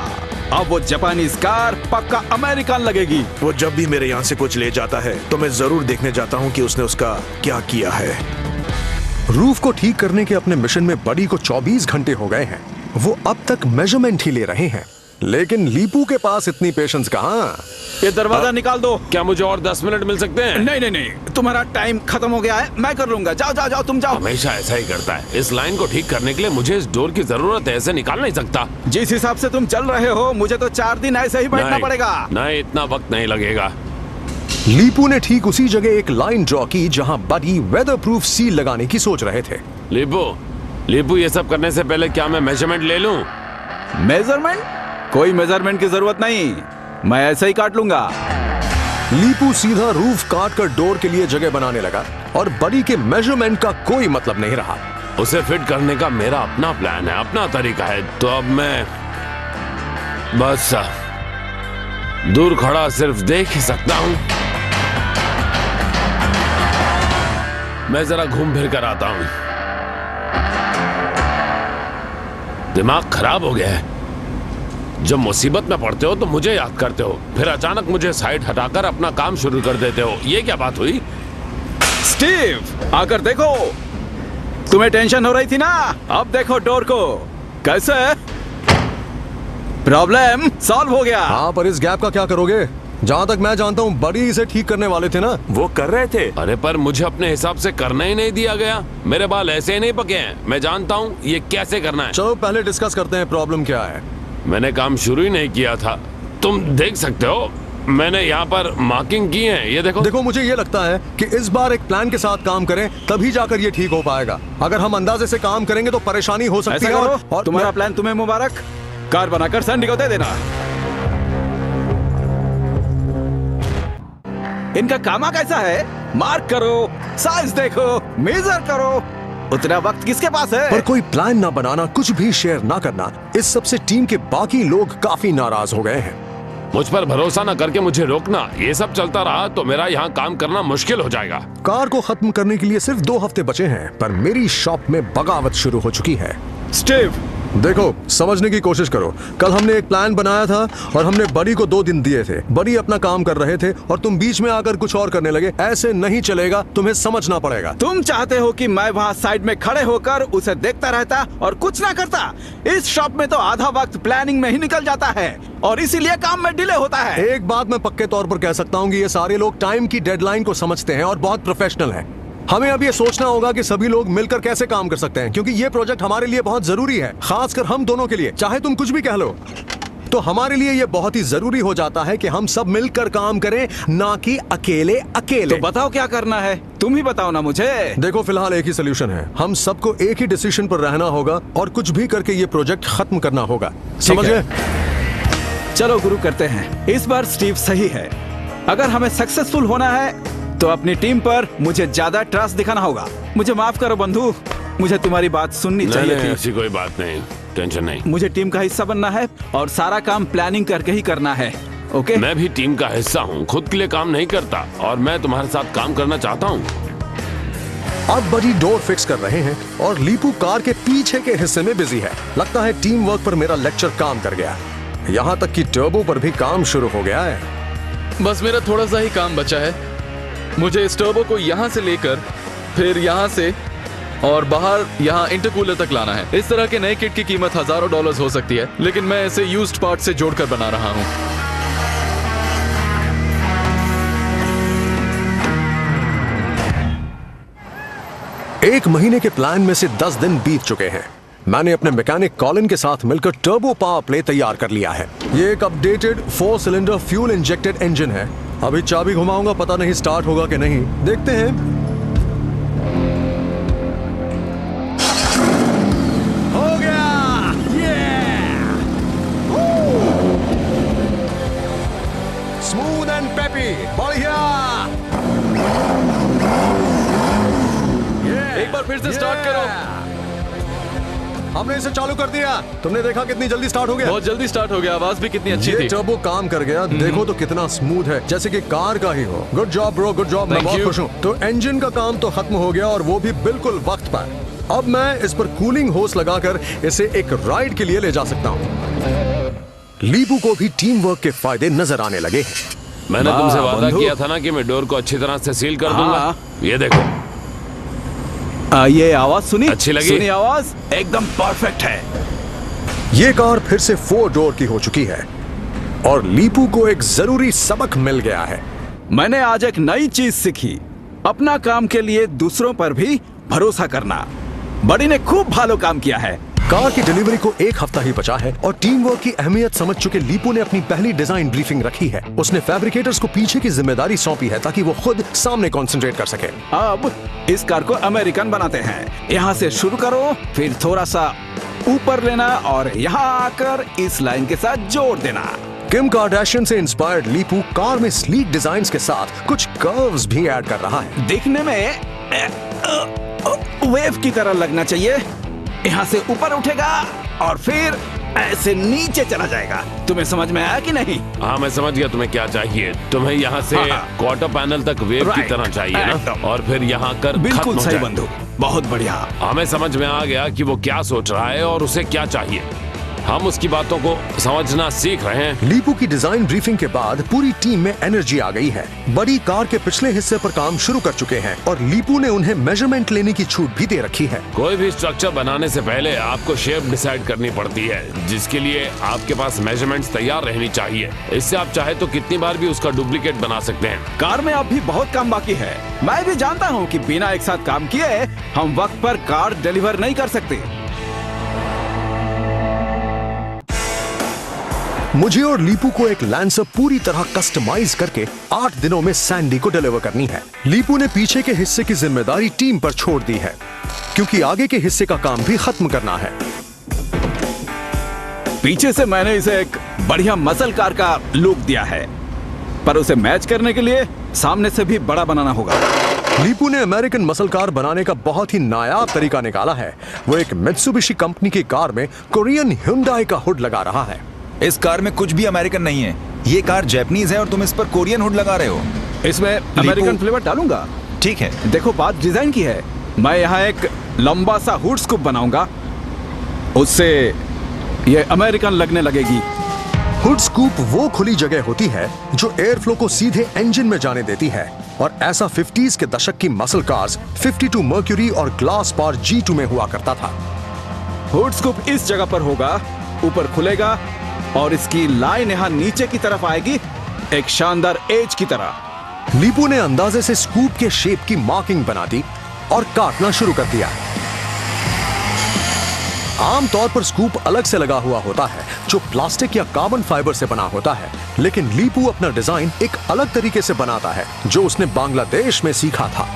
अब वो जापानीज कार पक्का अमेरिकन लगेगी। वो जब भी मेरे यहाँ से कुछ ले जाता है तो मैं जरूर देखने जाता हूँ कि उसने उसका क्या किया है। रूफ को ठीक करने के अपने मिशन में बडी को 24 घंटे हो गए हैं। वो अब तक मेजरमेंट ही ले रहे हैं, लेकिन लीपू के पास इतनी पेशेंस कहाँ। ये दरवाजा निकाल दो। क्या मुझे और 10 मिनट मिल सकते हैं? नहीं नहीं नहीं, तुम्हारा टाइम खत्म हो गया है, मैं कर लूंगा। जाओ जाओ जाओ, तुम जाओ। हमेशा ऐसा ही करता है। इस लाइन को ठीक करने के लिए मुझे इस डोर की जरूरत है, ऐसे निकाल नहीं सकता। जिस हिसाब से तुम चल रहे हो मुझे तो 4 दिन ऐसे ही बैठना पड़ेगा। नहीं, इतना वक्त नहीं लगेगा। लीपू ने ठीक उसी जगह एक लाइन ड्रॉ की जहां बडी वेदरप्रूफ सील लगाने की सोच रहे थे। लीपू ये सब करने से पहले क्या मैं मेजरमेंट ले लूं? मेजरमेंट? कोई मेजरमेंट की जरूरत नहीं, मैं ऐसे ही काट लूंगा। लीपू सीधा रूफ काट कर डोर के लिए जगह बनाने लगा और बडी के मेजरमेंट का कोई मतलब नहीं रहा। उसे फिट करने का मेरा अपना प्लान है, अपना तरीका है। तो अब मैं बस दूर खड़ा सिर्फ देख ही सकता हूं। मैं जरा घूम फिर कर आता हूं। दिमाग खराब हो गया है। जब मुसीबत में पड़ते हो तो मुझे याद करते हो, फिर अचानक मुझे साइड हटाकर अपना काम शुरू कर देते हो। ये क्या बात हुई? स्टीव, आकर देखो। तुम्हें टेंशन हो रही थी ना, अब देखो डोर को। कैसे? प्रॉब्लम सॉल्व हो गया। हाँ, पर इस गैप का क्या करोगे? जहाँ तक मैं जानता हूँ बडी इसे ठीक करने वाले थे ना। वो कर रहे थे। अरे पर मुझे अपने हिसाब से करना ही नहीं दिया गया। मेरे बाल ऐसे ही नहीं पके हैं। मैं जानता हूँ ये कैसे करना है। चलो पहले डिस्कस करते हैं प्रॉब्लम क्या है। मैंने काम शुरू ही नहीं किया था। तुम देख सकते हो, मैंने यहाँ पर मार्किंग की है। ये देखो। देखो, मुझे ये लगता है कि इस बार एक प्लान के साथ काम करें, तभी जाकर ये ठीक हो पाएगा। अगर हम अंदाजे से काम करेंगे तो परेशानी हो सकती है। और तुम्हारा प्लान तुम्हें मुबारक। कार बनाकर सैंडी को दे देना। इनका कामा कैसा है? मार्क करो, साइज देखो, मेजर करो। उतना वक्त किसके पास है? पर कोई प्लान ना बनाना, कुछ भी शेयर ना करना, इस सबसे टीम के बाकी लोग काफी नाराज हो गए हैं। मुझ पर भरोसा न करके मुझे रोकना। ये सब चलता रहा तो मेरा यहाँ काम करना मुश्किल हो जाएगा। कार को खत्म करने के लिए सिर्फ 2 हफ्ते बचे हैं, पर मेरी शॉप में बगावत शुरू हो चुकी है। स्टीव, देखो, समझने की कोशिश करो। कल हमने एक प्लान बनाया था और हमने बडी को 2 दिन दिए थे। बडी अपना काम कर रहे थे और तुम बीच में आकर कुछ और करने लगे। ऐसे नहीं चलेगा, तुम्हें समझना पड़ेगा। तुम चाहते हो कि मैं वहाँ साइड में खड़े होकर उसे देखता रहता और कुछ ना करता? इस शॉप में तो आधा वक्त प्लानिंग में ही निकल जाता है और इसीलिए काम में डिले होता है। एक बात मैं पक्के तौर पर कह सकता हूँ कि ये सारे लोग टाइम की डेडलाइन को समझते हैं और बहुत प्रोफेशनल हैं। हमें अब ये सोचना होगा कि सभी लोग मिलकर कैसे काम कर सकते हैं, क्योंकि ये प्रोजेक्ट हमारे लिए बहुत जरूरी है, खासकर हम दोनों के लिए। चाहे तुम कुछ भी कह लो, तो हमारे लिए ये बहुत ही जरूरी हो जाता है कि हम सब मिलकर काम करें, ना कि अकेले अकेले। तो बताओ क्या करना है, तुम ही बताओ ना मुझे। देखो, फिलहाल एक ही सोल्यूशन है। हम सबको एक ही डिसीजन पर रहना होगा और कुछ भी करके ये प्रोजेक्ट खत्म करना होगा। समझे? चलो गुरु, करते हैं। इस बार स्टीव सही है। अगर हमें सक्सेसफुल होना है तो अपनी टीम पर मुझे ज्यादा ट्रस्ट दिखाना होगा। मुझे माफ करो बंधु, मुझे तुम्हारी बात सुननी चाहिए थी। ऐसी कोई बात नहीं, टेंशन नहीं। मुझे टीम का हिस्सा बनना है और सारा काम प्लानिंग करके ही करना है। ओके? मैं भी टीम का हिस्सा हूँ, खुद के लिए काम नहीं करता और मैं तुम्हारे साथ काम करना चाहता हूँ। अब बडी डोर फिक्स कर रहे हैं और लीपू कार के पीछे के हिस्से में बिजी है। लगता है टीम वर्क पर मेरा लेक्चर काम कर गया। यहाँ तक कि टर्बो पर भी काम शुरू हो गया है। बस मेरा थोड़ा सा ही काम बचा है। मुझे इस टर्बो को यहाँ से लेकर फिर यहाँ से और बाहर यहाँ इंटरकूलर तक लाना है। इस तरह के नए किट की कीमत हजारों डॉलर्स हो सकती है, लेकिन मैं इसे यूज्ड पार्ट से जोड़कर बना रहा हूँ। एक महीने के प्लान में से 10 दिन बीत चुके हैं। मैंने अपने मैकेनिक कॉलिन के साथ मिलकर टर्बो पावर प्ले तैयार कर लिया है। ये एक updated 4 cylinder fuel injected engine है। अभी चाबी घुमाऊंगा, पता नहीं स्टार्ट होगा कि नहीं, देखते हैं। हो गया, स्मूथ एंड पेपी, बढ़िया। एक बार फिर से स्टार्ट करो। हमने इसे चालू कर दिया। तुमने देखा कितनी जल्दी स्टार्ट हो गया? बहुत जल्दी स्टार्ट हो गया, आवाज भी कितनी अच्छी थी। टर्बो काम कर गया, देखो तो कितना स्मूथ है, जैसे कि कार का ही हो। Good job bro, good job, मैं बहुत खुश हूँ। तो इंजन का काम तो खत्म हो गया और वो भी बिल्कुल वक्त पर। अब मैं इस पर कूलिंग होस लगाकर इसे एक राइड के लिए ले जा सकता हूँ। लीपू को भी टीम वर्क के फायदे नजर आने लगे हैं। मैंने तुमसे वादा किया था ना कि मैं डोर को अच्छी तरह से सील कर दूंगा। ये देखो, ये आवाज सुनी? अच्छी लगी? सुनी आवाज? एकदम परफेक्ट है। ये कार फिर से 4 डोर की हो चुकी है और लीपू को एक जरूरी सबक मिल गया है। मैंने आज एक नई चीज सीखी, अपना काम के लिए दूसरों पर भी भरोसा करना। बड़ी ने खूब भालो काम किया है। कार की डिलीवरी को 1 हफ्ता ही बचा है और टीम वर्क की अहमियत समझ चुके लीपू ने अपनी पहली डिजाइन ब्रीफिंग रखी है। उसने फैब्रिकेटर्स को पीछे की जिम्मेदारी सौंपी है ताकि वो खुद सामने कंसंट्रेट कर सके। अब इस कार को अमेरिकन बनाते हैं। यहाँ से शुरू करो, फिर थोड़ा सा ऊपर लेना और यहाँ आकर इस लाइन के साथ जोड़ देना। किम कार्दाशियन से इंस्पायर्ड लीपू कार में स्लीक डिजाइन्स के साथ कुछ कर्व्स भी ऐड कर रहा है। देखने में वेव की तरह लगना चाहिए। यहाँ से ऊपर उठेगा और फिर ऐसे नीचे चला जाएगा। तुम्हें समझ में आया कि नहीं? हाँ, मैं समझ गया तुम्हें क्या चाहिए। तुम्हें यहाँ से क्वार्टर पैनल तक वेव की तरह चाहिए ना, और फिर यहाँ कर बिल्कुल सही बंधु, बहुत बढ़िया। हमें समझ में आ गया कि वो क्या सोच रहा है और उसे क्या चाहिए। हम उसकी बातों को समझना सीख रहे हैं। लीपू की डिजाइन ब्रीफिंग के बाद पूरी टीम में एनर्जी आ गई है। बड़ी कार के पिछले हिस्से पर काम शुरू कर चुके हैं और लीपू ने उन्हें मेजरमेंट लेने की छूट भी दे रखी है। कोई भी स्ट्रक्चर बनाने से पहले आपको शेप डिसाइड करनी पड़ती है, जिसके लिए आपके पास मेजरमेंट्स तैयार रहनी चाहिए। इससे आप चाहे तो कितनी बार भी उसका डुप्लीकेट बना सकते हैं। कार में अब भी बहुत काम बाकी है। मैं भी जानता हूँ कि बिना एक साथ काम किए हम वक्त पर कार डिलीवर नहीं कर सकते। मुझे और लीपू को एक लैंसर पूरी तरह कस्टमाइज करके 8 दिनों में सैंडी को डिलीवर करनी है। लीपू ने पीछे के हिस्से की जिम्मेदारी टीम पर छोड़ दी है, क्योंकि आगे के हिस्से का काम भी खत्म करना है। पीछे से मैंने इसे एक बढ़िया मसल कार का लुक दिया है, पर उसे मैच करने के लिए सामने से भी बड़ा बनाना होगा। लीपू ने अमेरिकन मसल कार बनाने का बहुत ही नायाब तरीका निकाला है। वो एक मित्सुबिशी कंपनी की कार में कोरियन ह्युंडई का हुड लगा रहा है। इस कार में कुछ भी अमेरिकन नहीं है। ये कार जैपनीज है और तुम इस पर कोरियन हुड लगा रहे हो। इसमें अमेरिकन फ्लेवर डालूंगा। ठीक है, देखो बात डिजाइन की है। मैं यहाँ एक लंबा सा हुड स्कूप बनाऊंगा, उससे ये अमेरिकन लगने लगेगी। हुड स्कूप वो खुली जगह होती है जो एयर फ्लो को सीधे इंजन में जाने देती है, और ऐसा 50s के दशक की मसल कार्स 52 मर्क्यूरी और ग्लास पार G2 में हुआ करता था। हुड स्कूप इस जगह पर होगा, ऊपर खुलेगा और इसकी लाइन यहाँ नीचे की तरफ आएगी, एक शानदार एज की तरह। लीपू ने अंदाजे से स्कूप के शेप की मार्किंग बना दी और काटना शुरू कर दिया। आमतौर पर स्कूप अलग से लगा हुआ होता है जो प्लास्टिक या कार्बन फाइबर से बना होता है, लेकिन लीपू अपना डिजाइन एक अलग तरीके से बनाता है जो उसने बांग्लादेश में सीखा था।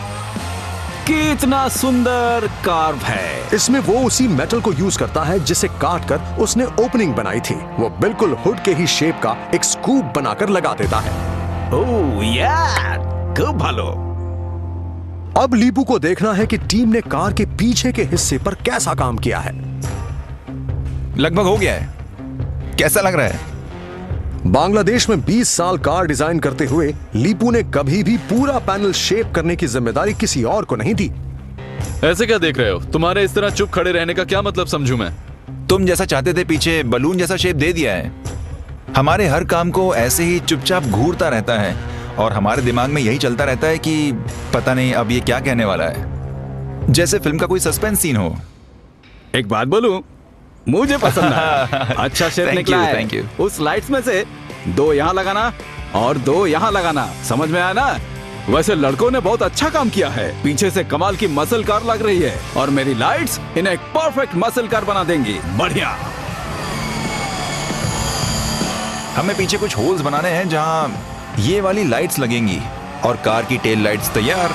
कितना सुंदर कार्व है। इसमें वो उसी मेटल को यूज करता है जिसे काटकर उसने ओपनिंग बनाई थी। वो बिल्कुल हुड के ही शेप का एक स्कूप बनाकर लगा देता है। ओह यार, खूब भालो। अब लीपू को देखना है कि टीम ने कार के पीछे के हिस्से पर कैसा काम किया है। लगभग हो गया है। कैसा लग रहा है? बांग्लादेश में 20 साल कार डिजाइन करते हुए लीपू ने कभी भी पूरा पैनल शेप करने की जिम्मेदारी किसी और को नहीं दी। ऐसे क्या देख रहे हो? तुम्हारे इस तरह चुप खड़े रहने का क्या मतलब समझूं मैं? तुम जैसा चाहते थे पीछे बलून जैसा शेप दे दिया है। हमारे हर काम को ऐसे ही चुपचाप घूरता रहता है और हमारे दिमाग में यही चलता रहता है कि पता नहीं अब ये क्या कहने वाला है। जैसे फिल्म का कोई सस्पेंस सीन हो। एक बात बोलूं, मुझे पसंद आया। अच्छा शेर Thank निकला you, है। thank you. उस लाइट्स में से 2 यहाँ लगाना और 2 यहाँ लगाना, समझ में आया ना? वैसे लड़कों ने बहुत अच्छा काम किया है। पीछे से कमाल की मसल कार लग रही है और मेरी लाइट्स इन्हें एक परफेक्ट मसल कार बना देंगी। बढ़िया। हमें पीछे कुछ होल्स बनाने हैं जहां ये वाली लाइट्स लगेंगी और कार की टेल लाइट्स तैयार।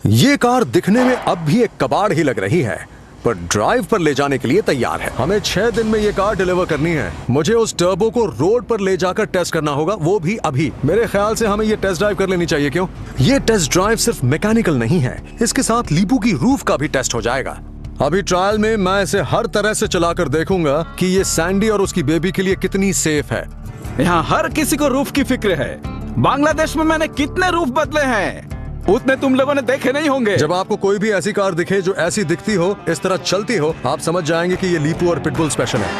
ये कार दिखने में अब भी एक कबाड़ ही लग रही है, पर ड्राइव पर ले जाने के लिए तैयार है। हमें 6 दिन में ये कार डिलीवर करनी है। मुझे उस टर्बो को रोड पर ले जाकर टेस्ट करना होगा, वो भी अभी। मेरे ख्याल से हमें ये टेस्ट ड्राइव कर लेनी चाहिए। क्यों? ये टेस्ट ड्राइव सिर्फ मैकेनिकल नहीं है, इसके साथ लीपू की रूफ का भी टेस्ट हो जाएगा। अभी ट्रायल में मैं इसे हर तरह से चलाकर देखूंगा कि ये सैंडी और उसकी बेबी के लिए कितनी सेफ है। यहाँ हर किसी को रूफ की फिक्र है। बांग्लादेश में मैंने कितने रूफ बदले हैं, उतने तुम लोगों ने देखे नहीं होंगे। जब आपको कोई भी ऐसी कार दिखे जो ऐसी दिखती हो, इस तरह चलती हो, आप समझ जाएंगे कि ये लीपू और पिटबुल स्पेशल है।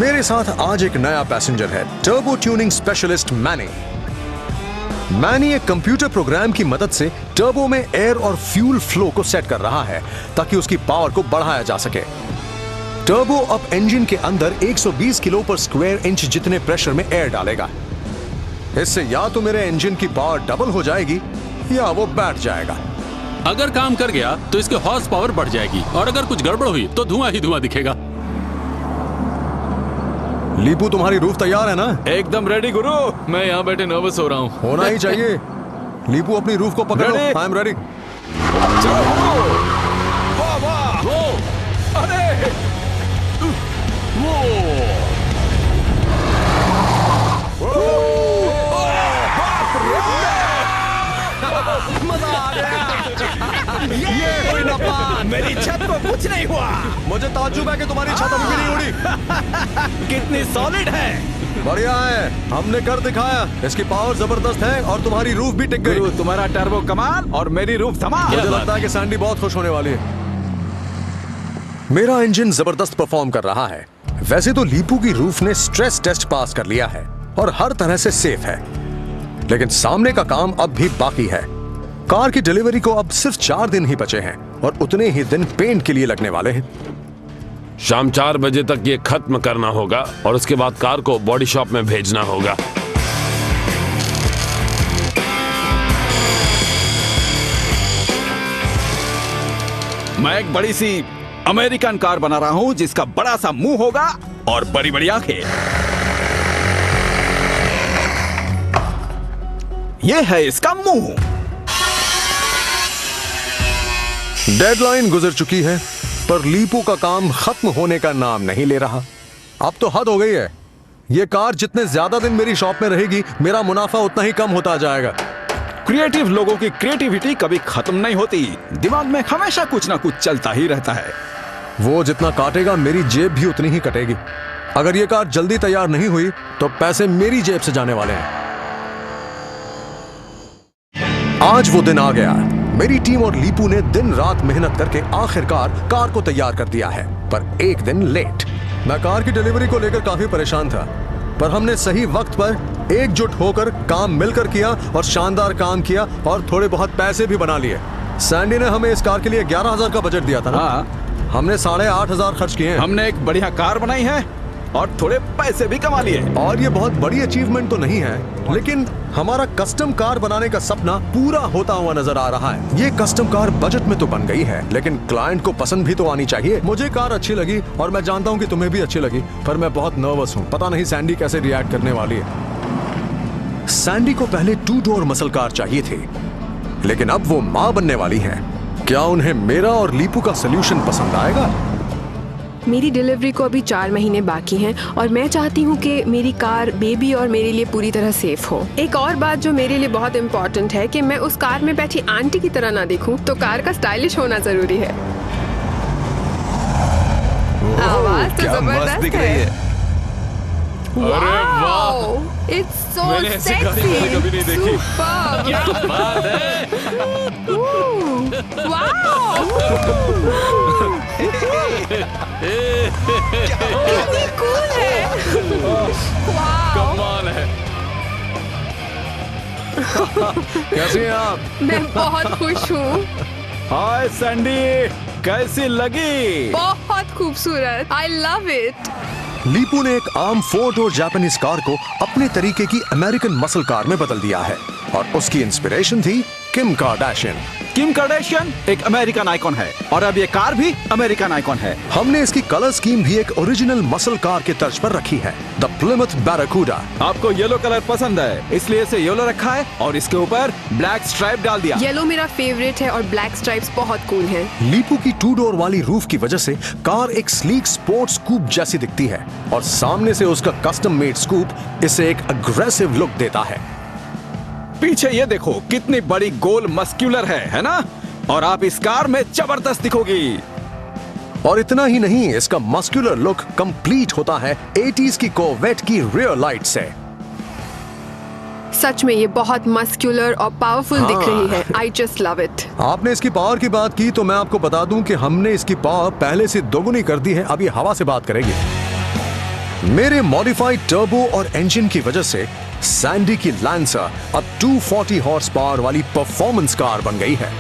मेरे साथ आज एक नया पैसेंजर है, turbo tuning specialist many. Many एक कंप्यूटर प्रोग्राम की मदद से टर्बो में एयर और फ्यूल फ्लो को सेट कर रहा है ताकि उसकी पावर को बढ़ाया जा सके। टर्बो अब इंजन के अंदर 120 किलो पर स्क्वायर इंच जितने प्रेशर में एयर डालेगा। इससे या तो मेरे इंजन की पावर डबल हो जाएगी या वो बैठ जाएगा। अगर काम कर गया तो इसके हॉर्स पावर बढ़ जाएगी और अगर कुछ गड़बड़ हुई तो धुआं ही धुआं दिखेगा। लीपू, तुम्हारी रूफ तैयार है ना? एकदम रेडी गुरु। मैं यहाँ बैठे नर्वस हो रहा हूँ। होना ही चाहिए। लीपू, अपनी रूफ को पकड़ो। I am ready. वाह वाह, अरे मजा आ गया। ये कोई नफा। मेरी छत को कुछ नहीं हुआ। मुझे ताज्जुब है कि तुम्हारी छत अभी भी नहीं उड़ी। कितनी सॉलिड है। बढ़िया है, हमने कर दिखाया। इसकी पावर जबरदस्त है और तुम्हारी रूफ भी टिक गई। तुम्हारा टर्बो कमाल और मेरी रूफ धमाल। मुझे लगता है कि सैंडी बहुत खुश होने वाली है। मेरा इंजन जबरदस्त परफॉर्म कर रहा है। वैसे तो लीपू की रूफ ने स्ट्रेस टेस्ट पास कर लिया है और हर तरह से सेफ है, लेकिन सामने का काम अब भी बाकी है। कार की डिलीवरी को अब सिर्फ 4 दिन ही बचे हैं और उतने ही दिन पेंट के लिए लगने वाले हैं। शाम 4 बजे तक ये खत्म करना होगा और उसके बाद कार को बॉडी शॉप में भेजना होगा। मैं एक बड़ी सी अमेरिकन कार बना रहा हूं जिसका बड़ा सा मुंह होगा और बड़ी बड़ी आंखें। यह है इसका मुंह। डेडलाइन गुजर चुकी है, पर लीपू का काम खत्म होने का नाम नहीं ले रहा। अब तो हद हो गई है। ये कार जितने ज्यादा दिन मेरी शॉप में रहेगी, मेरा मुनाफा उतना ही कम होता जाएगा। क्रिएटिव लोगों की क्रिएटिविटी कभी खत्म नहीं होती। दिमाग में हमेशा कुछ ना कुछ चलता ही रहता है। वो जितना काटेगा, मेरी जेब भी उतनी ही कटेगी। अगर ये कार जल्दी तैयार नहीं हुई तो पैसे मेरी जेब से जाने वाले हैं। आज वो दिन आ गया। मेरी टीम और लीपू ने दिन रात मेहनत करके आखिरकार कार को तैयार कर दिया है, पर एक दिन लेट। मैं कार की डिलीवरी को लेकर काफी परेशान था, पर हमने सही वक्त पर एकजुट होकर काम मिलकर किया और शानदार काम किया और थोड़े बहुत पैसे भी बना लिए। सैंडी ने हमें इस कार के लिए 11,000 का बजट दिया था ना? हमने 8,500 खर्च किए हैं। हमने एक बढ़िया कार बनाई है और थोड़े पैसे भी कमा लिए। और ये बहुत बड़ी अचीवमेंट तो नहीं है, लेकिन हमारा कस्टम कार बनाने का सपना पूरा होता हुआ नजर आ रहा है। ये कस्टम कार बजट में तो बन गई है, लेकिन क्लाइंट को पसंद भी तो आनी चाहिए। मुझे कार अच्छी लगी और मैं जानता हूँ कि तुम्हें भी अच्छी लगी, पर मैं बहुत नर्वस हूँ। पता नहीं सैंडी कैसे रिएक्ट करने वाली है। सैंडी को पहले 2 डोर मसल कार चाहिए थी, लेकिन अब वो माँ बनने वाली है। क्या उन्हें मेरा और लीपू का सोल्यूशन पसंद आएगा? मेरी डिलीवरी को अभी 4 महीने बाकी हैं और मैं चाहती हूँ कि मेरी कार बेबी और मेरे लिए पूरी तरह सेफ हो। एक और बात जो मेरे लिए बहुत इम्पोर्टेंट है कि मैं उस कार में बैठी आंटी की तरह ना दिखूं, तो कार का स्टाइलिश होना जरूरी है। आवाज तो जबरदस्त दिख रही है। अरे वाह, इट्स सो मैंने ऐसी गाड़ी पहले कभी नहीं देखी। क्या बात है। कितनी कूल है। कमाल है। कैसी हैं आप? मैं बहुत खुश हूँ। हाय सैंडी, कैसी लगी? बहुत खूबसूरत। I love it. लीपू ने एक आम फोर्ड और जापानीज कार को अपने तरीके की अमेरिकन मसल कार में बदल दिया है और उसकी इंस्पिरेशन थी किम कार्दाशियन। किम कार्दाशियन एक अमेरिकन आइकॉन है और अब ये कार भी अमेरिकन आइकॉन है। हमने इसकी कलर स्कीम भी एक ओरिजिनल मसल कार के तर्ज पर रखी है, द प्लिमथ बैराकूडा। आपको येलो कलर पसंद है इसलिए इसे येलो रखा है और इसके ऊपर ब्लैक स्ट्राइप डाल दिया। येलो मेरा फेवरेट है और ब्लैक स्ट्राइप्स बहुत कूल हैं। लीपू की 2 डोर वाली रूफ की वजह से कार एक स्लीक स्पोर्ट्स कूप जैसी दिखती है और सामने से उसका कस्टम मेड स्कूप इसे एक अग्रेसिव लुक देता है। पीछे ये देखो कितनी बड़ी गोल मस्क्यूलर है ना? और आप इस कार में जबरदस्त दिखोगी। और इतना ही नहीं, इसका मस्कुलर लुक कंप्लीट होता है 80s की कोवेट की रियर लाइट से। सच में ये बहुत मस्कुलर और पावरफुल दिख रही है। I just love it. आपने इसकी पावर की बात की तो मैं आपको बता दूं कि हमने इसकी पावर पहले से दोगुनी कर दी है। अब ये हवा से बात करेगी। मेरे मॉडिफाइड टर्बो और इंजन की वजह से सैंडी की लैंसर अब 240 हॉर्स पावर वाली परफॉर्मेंस कार बन गई है।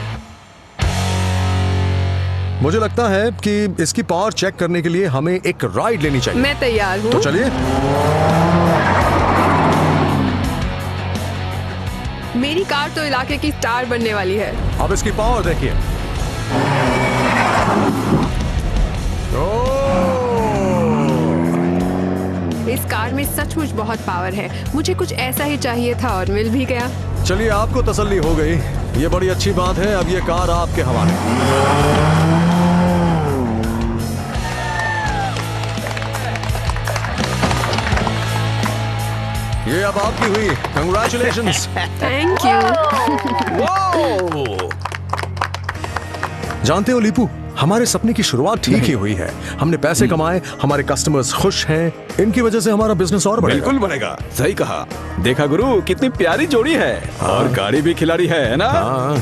मुझे लगता है कि इसकी पावर चेक करने के लिए हमें एक राइड लेनी चाहिए। मैं तैयार हूँ। तो चलिए। मेरी कार तो इलाके की स्टार बनने वाली है। अब इसकी पावर देखिए। इस कार में सचमुच बहुत पावर है। मुझे कुछ ऐसा ही चाहिए था और मिल भी गया। चलिए, आपको तसल्ली हो गई, ये बड़ी अच्छी बात है। अब ये कार आपके हवाले। ये अब आपकी हुई। कंग्रेचुलेशंस। Thank you. जानते हो लीपू, हमारे सपने की शुरुआत ठीक ही हुई है। हमने पैसे कमाए, हमारे कस्टमर्स खुश हैं, इनकी वजह से हमारा बिजनेस और बढ़ेगा। बिल्कुल बढ़ेगा। सही कहा। देखा गुरु, कितनी प्यारी जोड़ी है और गाड़ी भी खिलाड़ी है ना? हाँ।